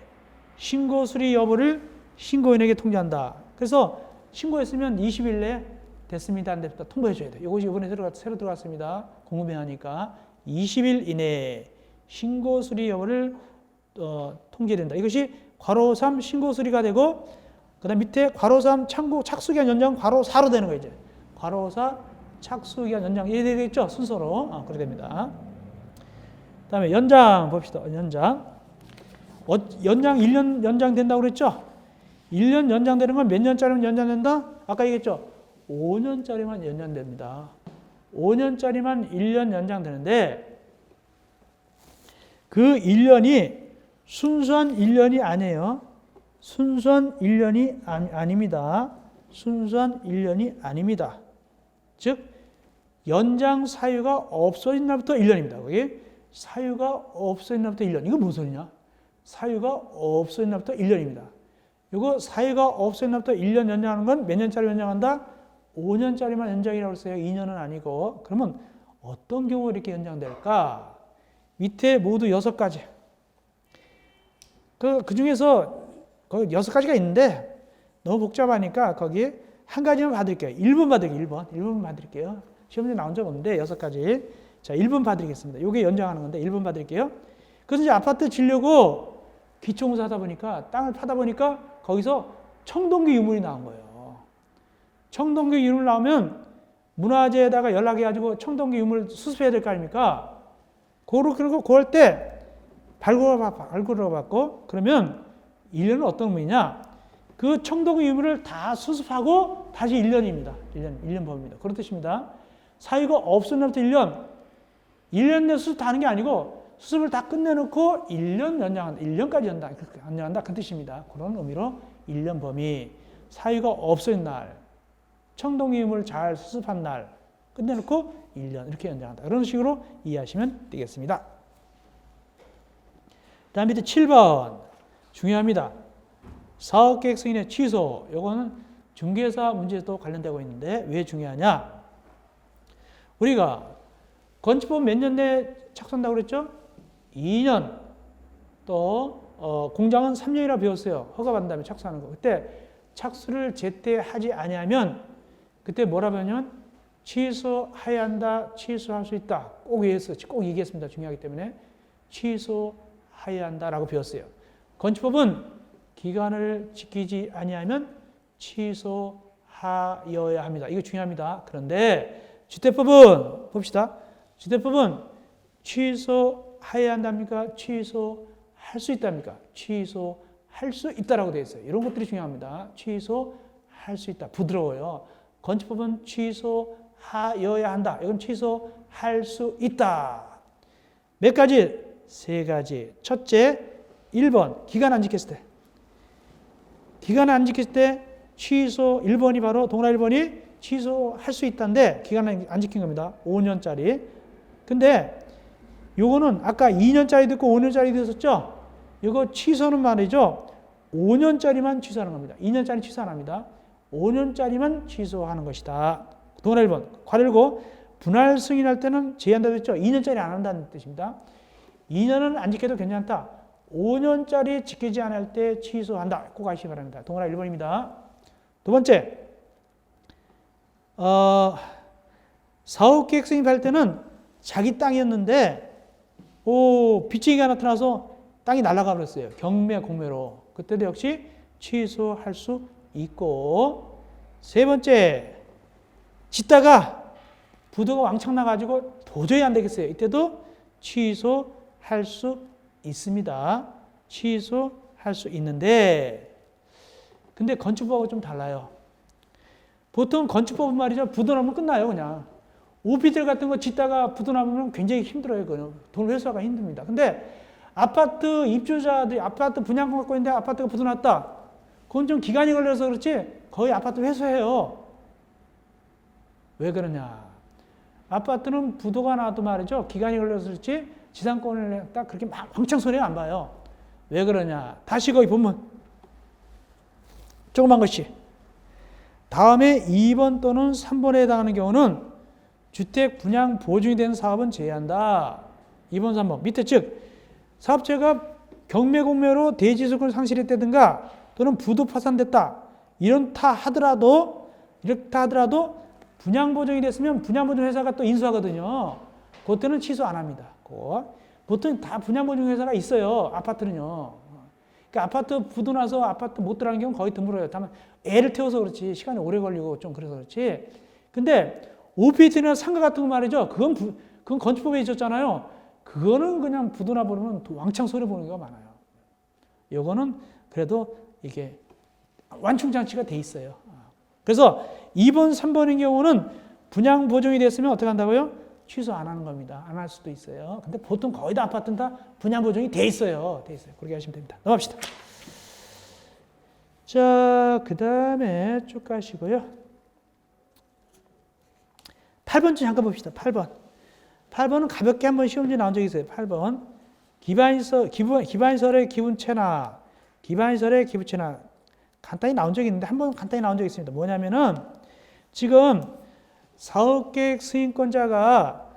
신고 수리 여부를 신고인에게 통지한다. 그래서 신고했으면 20일 내에 됐습니다, 안 됐다 통보해 줘야 돼요. 이것이 이번에 새로 들어갔습니다. 궁금해하니까 20일 이내에 신고 수리 여부를 통지된다. 이것이 괄호 3 신고 수리가 되고, 그 다음 밑에 괄호 3 착수기한 연장 괄호 4로 되는 거예요. 이제 괄호 4 착수기한 연장 이렇게 되겠죠? 순서로. 그렇게 됩니다. 그 다음에 연장 봅시다. 연장 1년 연장된다고 그랬죠? 1년 연장되는 건 몇 년짜리만 연장된다? 아까 얘기했죠? 5년짜리만 연장됩니다. 5년짜리만 1년 연장되는데, 그 1년이 순수한 1년이 아니에요. 순수한 1년이 아닙니다. 순수한 1년이 아닙니다. 즉 연장 사유가 없어진 날부터 1년입니다. 거기 사유가 없어진 날부터 1년. 이거 무슨 소리냐? 사유가 없어진 날부터 1년입니다. 이거 사유가 없어진 날부터 1년 연장하는 건 몇 년짜리 연장한다? 5년짜리만 연장이라고 했어요. 2년은 아니고. 그러면 어떤 경우에 이렇게 연장될까? 밑에 모두 6가지. 그 중에서 거기 6가지가 있는데 너무 복잡하니까 거기 한 가지만 봐드릴게요. 1번 봐드릴게요. 1번 봐드릴게요. 시험에 나온 적 없는데 6가지. 자, 1번 봐드리겠습니다. 이게 연장하는 건데 1번 봐드릴게요. 그래서 이제 아파트 지려고 기초공사 하다 보니까, 땅을 파다 보니까 거기서 청동기 유물이 나온 거예요. 청동기 유물 나오면 문화재에다가 연락해가지고 청동기 유물 수습해야 될 거 아닙니까? 그리고 그럴 때 발굴을 받고, 그러면 1년은 어떤 의미냐? 그 청동기 유물을 다 수습하고 다시 1년입니다. 1년 범위입니다. 그런 뜻입니다. 사유가 없은 날부터 1년 내 수습 다 하는 게 아니고 수습을 다 끝내놓고 1년 연장한다. 1년까지 연장한다. 그 뜻입니다. 그런 의미로 1년 범위. 사유가 없어진 날, 청동기 유물을 잘 수습한 날, 끝내놓고 1년 이렇게 연장한다. 그런 식으로 이해하시면 되겠습니다. 다음 밑에 7번 중요합니다. 사업계획 승인의 취소. 이거는 중개사 문제도 관련되고 있는데 왜 중요하냐? 우리가 건축법 몇 년 내에 착수한다고 그랬죠? 2년. 또 공장은 3년이라 배웠어요. 허가받은 다음에 착수하는 거. 그때 착수를 제때 하지 아니하면 그때 뭐라 배웠냐면 취소해야 한다, 취소할 수 있다. 꼭 얘기했습니다. 중요하기 때문에 취소해야 한다라고 배웠어요. 건축법은 기간을 지키지 아니하면 취소하여야 합니다. 이거 중요합니다. 그런데 주택법은 봅시다. 주택법은 취소해야 한답니까? 취소할 수 있답니까? 취소할 수 있다라고 되어 있어요. 이런 것들이 중요합니다. 취소할 수 있다. 부드러워요. 건축법은 취소하여야 한다. 이건 취소할 수 있다. 몇 가지? 3가지. 첫째, 1번 기간 안 지켰을 때. 기간 안 지켰을 때 취소 1번이 바로 동그라미 1번이 취소할 수 있다는데 기간을 안 지킨 겁니다. 5년짜리. 근데 요거는 아까 2년짜리도 있고 5년짜리도 있었죠? 이거 취소는 말이죠. 5년짜리만 취소하는 겁니다. 2년짜리 취소 안 합니다. 5년짜리만 취소하는 것이다. 동그라미 1번. 괄호고 분할 승인할 때는 제한다 했죠. 2년짜리 안 한다는 뜻입니다. 2년은 안 지켜도 괜찮다. 5년짜리 지키지 않을 때 취소한다. 꼭 아시기 바랍니다. 동그라미 1번입니다. 두 번째, 사업계획 승인할 때는 자기 땅이었는데 빚쟁이가 나타나서 땅이 날아가 버렸어요. 경매, 공매로. 그때도 역시 취소할 수 있고, 세 번째, 짓다가 부도가 왕창 나가지고 도저히 안 되겠어요. 이때도 취소할 수 있습니다. 취소할 수 있는데, 근데 건축법하고 좀 달라요. 보통 건축법은 말이죠. 부도 나면 끝나요, 그냥. 오피들 같은 거 짓다가 부도 나면 굉장히 힘들어요. 그거는. 돈 회수하기가 힘듭니다. 근데 아파트 입주자들이 아파트 분양권 갖고 있는데 아파트가 부도 났다. 그건 좀 기간이 걸려서 그렇지 거의 아파트 회수해요. 왜 그러냐. 아파트는 부도가 나도 말이죠. 기간이 걸려서 그렇지 지상권을 딱 그렇게 막 왕창 손해 안 봐요. 왜 그러냐. 다시 거기 보면 조그만 것이. 다음에 2번 또는 3번에 해당하는 경우는 주택 분양 보증이 된 사업은 제외한다. 2번, 3번. 밑에 즉 사업체가 경매 공매로 대지수권을 상실했다든가 또는 부도 파산됐다. 이렇다 하더라도 분양 보증이 됐으면 분양 보증 회사가 또 인수하거든요. 그때는 취소 안 합니다. 보통 다 분양 보증 회사가 있어요. 아파트는요. 그러니까 아파트 부도 나서 아파트 못 들어가는 경우는 거의 드물어요. 다만 애를 태워서 그렇지 시간이 오래 걸리고 좀 그래서 그렇지. 근데 OPT나 상가 같은 거 말이죠. 그건 건축법에 있었잖아요. 그거는 그냥 부도 나 버리면 왕창 손해 보는 경우가 많아요. 요거는 그래도 이게 완충 장치가 돼 있어요. 그래서 2번, 3번인 경우는 분양 보증이 됐으면 어떻게 한다고요? 취소 안 하는 겁니다. 안 할 수도 있어요. 근데 보통 거의 다 아파트는 다 분양 보증이 돼 있어요. 그렇게 하시면 됩니다. 넘어갑시다. 자, 그 다음에 쭉 가시고요. 8번 좀 잠깐 봅시다. 8번은 가볍게 한번 시험지 나온 적이 있어요. 8번. 기반시설의 기분체나 간단히 나온 적이 있는데 한번 간단히 나온 적이 있습니다. 뭐냐면은 지금 사업계획 승인권자가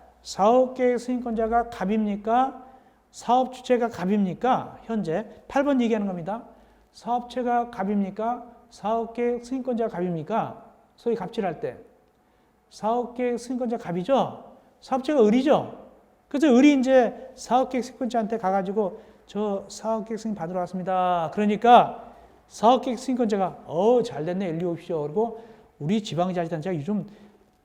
갑입니까? 사업 주체가 갑입니까? 현재 8번 얘기하는 겁니다. 사업체가 갑입니까? 사업계획 승인권자가 갑입니까? 소위 갑질할 때 사업계획 승인권자 갑이죠. 사업체가 을이죠. 그래서 을이 이제 사업계획 승인권자한테 가가지고 저 사업계획 승인 받으러 왔습니다. 그러니까 사업계획 승인권자가 잘 됐네 일리 오십시오. 그리고 우리 지방자치단체가 요즘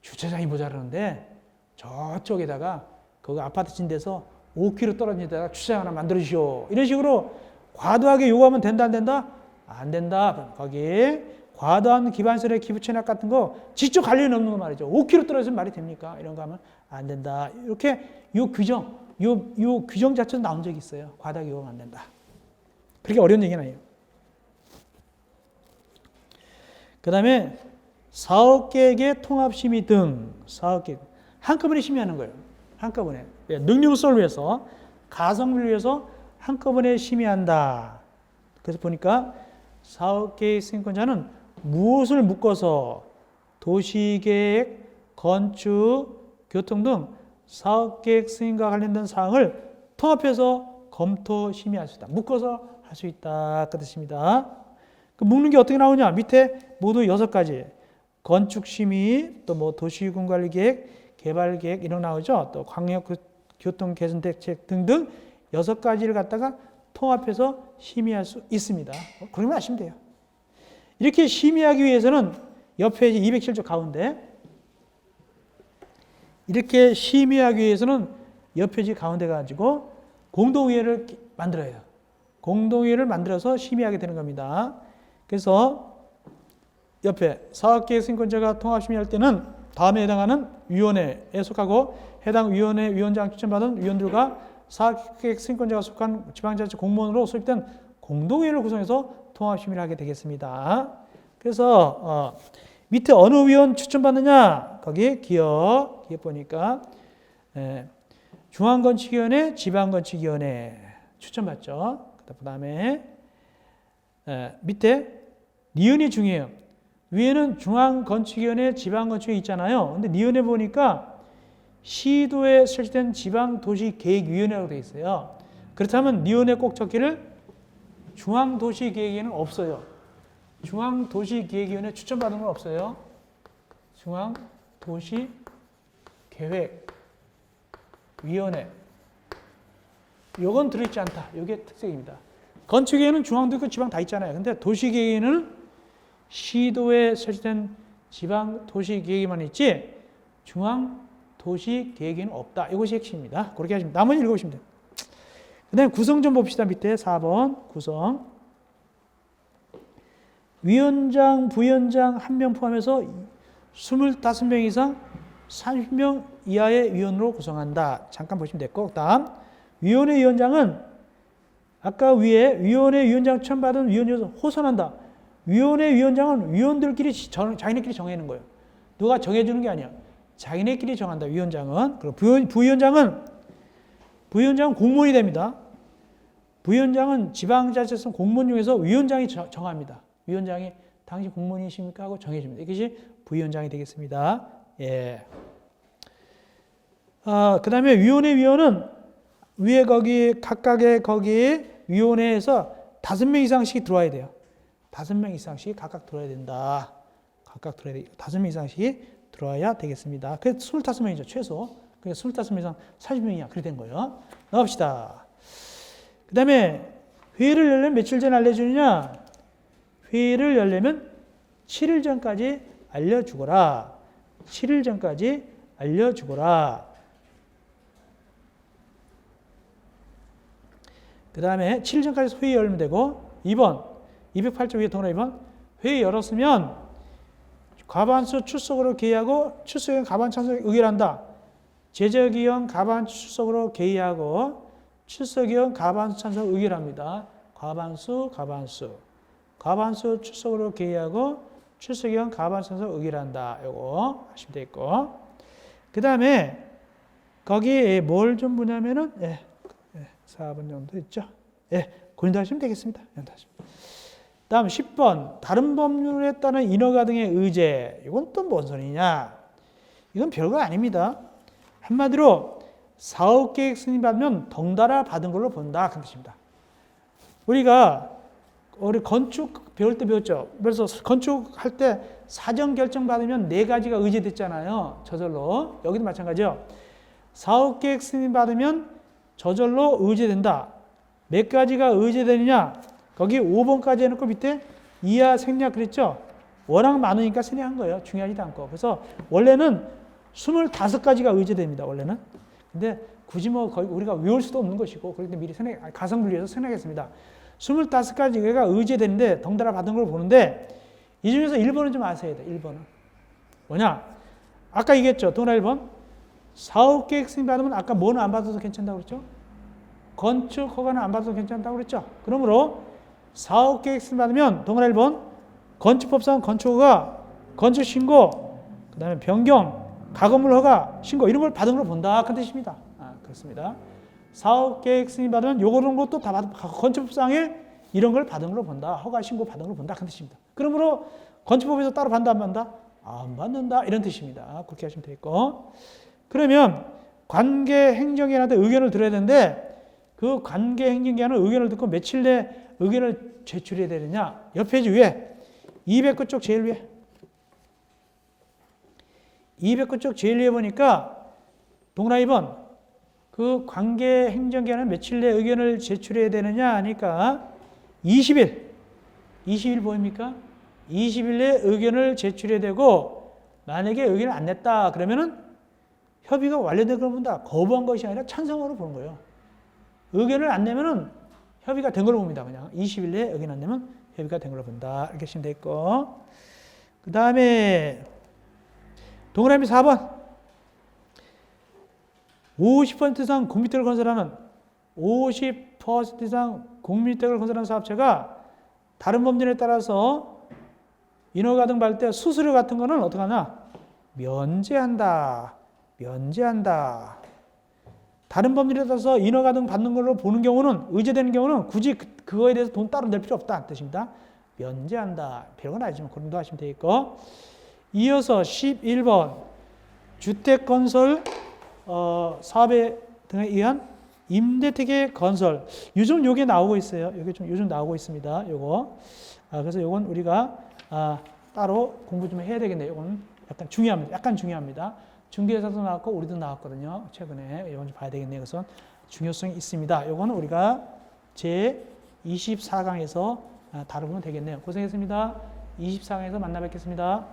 주차장이 모자라는데 저쪽에다가 거기 아파트 진 데서 5km 떨어진 데다가 주차장 하나 만들어 주시오. 이런 식으로 과도하게 요구하면 된다 안 된다? 안 된다. 거기 과도한 기반시설의 기부 체납 같은 거 직접 관련이 없는 거 말이죠. 5km 떨어지면 말이 됩니까? 이런 거 하면 안 된다. 이렇게 요 규정 자체도 나온 적이 있어요. 과다하게 요구하면 안 된다. 그렇게 어려운 얘기는 아니에요. 그 다음에 사업계획의 통합심의 등 사업계획 한꺼번에 심의하는 거예요. 한꺼번에 능력성을 위해서 가성비를 위해서 한꺼번에 심의한다. 그래서 보니까 사업계획 승인권자는 무엇을 묶어서 도시계획, 건축, 교통 등 사업계획 승인과 관련된 사항을 통합해서 검토 심의할 수 있다. 묶어서 할 수 있다. 그 뜻입니다. 그 묶는 게 어떻게 나오냐? 밑에 모두 6가지. 건축심의, 또 뭐 도시군관리계획, 개발계획 이런 거 나오죠. 또 광역교통개선대책 등등 6가지를 갖다가 통합해서 심의할 수 있습니다. 그러면 아시면 돼요. 이렇게 심의하기 위해서는 옆에 207조 가운데 이렇게 심의하기 위해서는 옆에 가운데 가지고 공동의회를 만들어야 해요. 공동의회를 만들어서 심의하게 되는 겁니다. 그래서 옆에 사업계획 승인권자가 통합심의할 때는 다음에 해당하는 위원회에 속하고 해당 위원회 위원장 추천받은 위원들과 사업계획 승인권자가 속한 지방자치 공무원으로 소집된 공동회의를 구성해서 통합심의를 하게 되겠습니다. 그래서 밑에 어느 위원 추천받느냐? 거기 기업 보니까 중앙건축위원회, 지방건축위원회 추천받죠. 그 다음에 밑에 니은이 중요해요. 위에는 중앙건축위원회, 지방건축위원회 있잖아요. 근데 니은에 보니까 시도에 설치된 지방도시계획위원회라고 되어 있어요. 그렇다면 니은에 꼭 적기를 중앙도시계획위원회는 없어요. 중앙도시계획위원회 추천받은 건 없어요. 중앙도시계획위원회. 요건 들어있지 않다. 요게 특색입니다. 건축계획은 중앙도 있고 지방 다 있잖아요. 근데 도시계획위는 시도에 설치된 지방 도시계획위만 있지 중앙도시계획위는 없다. 이것이 핵심입니다. 그렇게 하시면 나머지 읽어보시면 돼요. 그 다음에 구성 좀 봅시다. 밑에 4번 구성. 위원장, 부위원장 1명 포함해서 25명 이상 30명 이하의 위원으로 구성한다. 잠깐 보시면 됐고, 다음 위원회 위원장은 아까 위에 위원회 위원장 추천 받은 위원회에서 호선한다. 위원회 위원장은 위원들끼리 자기네끼리 정해는 거예요. 누가 정해주는 게 아니야. 자기네끼리 정한다. 위원장은. 그리고 부위원장은 공무원이 됩니다. 부위원장은 지방자치에서 공무원 중에서 위원장이 정합니다. 위원장이 당신 공무원이십니까? 하고 정해줍니다. 이것이 부위원장이 되겠습니다. 예. 그 다음에 위원회 위원은 위에 각각의 위원회에서 5명 이상씩 들어와야 돼요. 5명 이상씩 각각 들어야 된다. 각각 들어야 돼. 5명 이상씩 들어와야 되겠습니다. 그래서 25명이죠. 최소. 그래서 25명 이상 40명이야. 그렇게 된 거예요. 나갑시다. 그 다음에 회의를 열려면 며칠 전에 알려주느냐? 회의를 열려면 7일 전까지 알려주거라. 7일 전까지 알려주거라. 그 다음에 7일 전까지 회의 열면 되고 2번 208조 위에 동그라미 2번 회의 열었으면 과반수 출석으로 개의하고 출석위원 과반 찬성에 의결한다. 제적위원 과반수 출석으로 개의하고 출석위원 과반수 찬성을 의결합니다. 과반수 출석으로 개의하고 출석위원 과반수 찬성을 의결한다. 요거 하시면 되겠고, 그 다음에 거기 뭘 좀 보냐면은 4번 정도 있죠. 고린도하시면 되겠습니다. 다음 10번 다른 법률에 따른 인허가 등의 의제. 이건 또 뭔 소리냐? 이건 별거 아닙니다. 한마디로 사업계획 승인받으면 덩달아 받은 걸로 본다. 그런 뜻입니다. 우리 건축 배울 때 배웠죠. 그래서 건축할 때 사전 결정 받으면 4가지가 의제됐잖아요. 저절로. 여기도 마찬가지죠. 사업계획 승인받으면 저절로 의제된다. 몇 가지가 의제되느냐? 거기 5번까지 해놓고 밑에 이하 생략 그랬죠? 워낙 많으니까 생략한 거예요. 중요하지도 않고. 그래서 원래는 25가지가 의제됩니다. 원래는. 근데 굳이 거의 우리가 외울 수도 없는 것이고, 그렇기 때문에 미리 가성분리해서 생략했습니다. 25가지가 의제되는데 덩달아 받은 걸 보는데, 이 중에서 1번은 좀 아셔야 돼요. 1번은. 뭐냐? 아까 얘기했죠. 동그라미 1번. 사업계획 승인 받으면 아까 뭐는 안 받아도 괜찮다고 그랬죠? 건축 허가는 안 받아도 괜찮다고 그랬죠? 그러므로 사업계획 승인 받으면 동그라미 1번 건축법상 건축허가, 건축신고, 그 다음에 변경, 가건물 허가, 신고 이런 걸 받은 걸 본다. 그 뜻입니다. 그렇습니다. 사업계획 승인 받으면 요런 것도 다 건축법상에 이런 걸 받은 걸로 본다. 허가, 신고 받은 걸로 본다. 그 뜻입니다. 그러므로 건축법에서 따로 받는다 안 받는다? 안 받는다. 이런 뜻입니다. 그렇게 하시면 되겠고, 그러면 관계행정기관한테 의견을 들어야 되는데 그 관계행정기관은 의견을 듣고 며칠 내에 의견을 제출해야 되느냐? 옆 페이지 위에 209쪽 제일 위에 209쪽 제일 위에 보니까 동그라미 2번 그 관계행정기관은 며칠 내에 의견을 제출해야 되느냐 하니까 20일 보입니까? 20일 내에 의견을 제출해야 되고, 만약에 의견을 안 냈다 그러면은 협의가 완료된 걸 본다. 거부한 것이 아니라 찬성으로 보는 거예요. 의견을 안 내면은 협의가 된 걸로 봅니다. 그냥 20일 내에 의견 안 내면 협의가 된 걸로 본다. 이렇게 하시면 되겠고, 그 다음에 동그라미 4번 50% 이상 국민주택을 건설하는 50% 이상 국민주택을 건설하는 사업체가 다른 법률에 따라서 인허가 등 받을 때 수수료 같은 거는 어떻게 하나? 면제한다. 다른 법률에 따라서 인허가 등 받는 걸로 보는 경우는, 의제되는 경우는 굳이 그거에 대해서 돈 따로 낼 필요 없다. 뜻입니다. 면제한다. 별건 아니지만 그런 거 하시면 되겠고, 이어서 11번 주택건설 사업에 등에 의한 임대택의 건설. 요즘 요게 나오고 있어요. 요게 좀 요즘 나오고 있습니다. 요거. 그래서 요건 우리가 따로 공부 좀 해야 되겠네요. 요건 약간 중요합니다. 약간 중요합니다. 중개사도 나왔고 우리도 나왔거든요. 최근에 이건 좀 봐야 되겠네요. 그래서 중요성이 있습니다. 요거는 우리가 제 24강에서 다루면 되겠네요. 고생했습니다. 24강에서 만나 뵙겠습니다.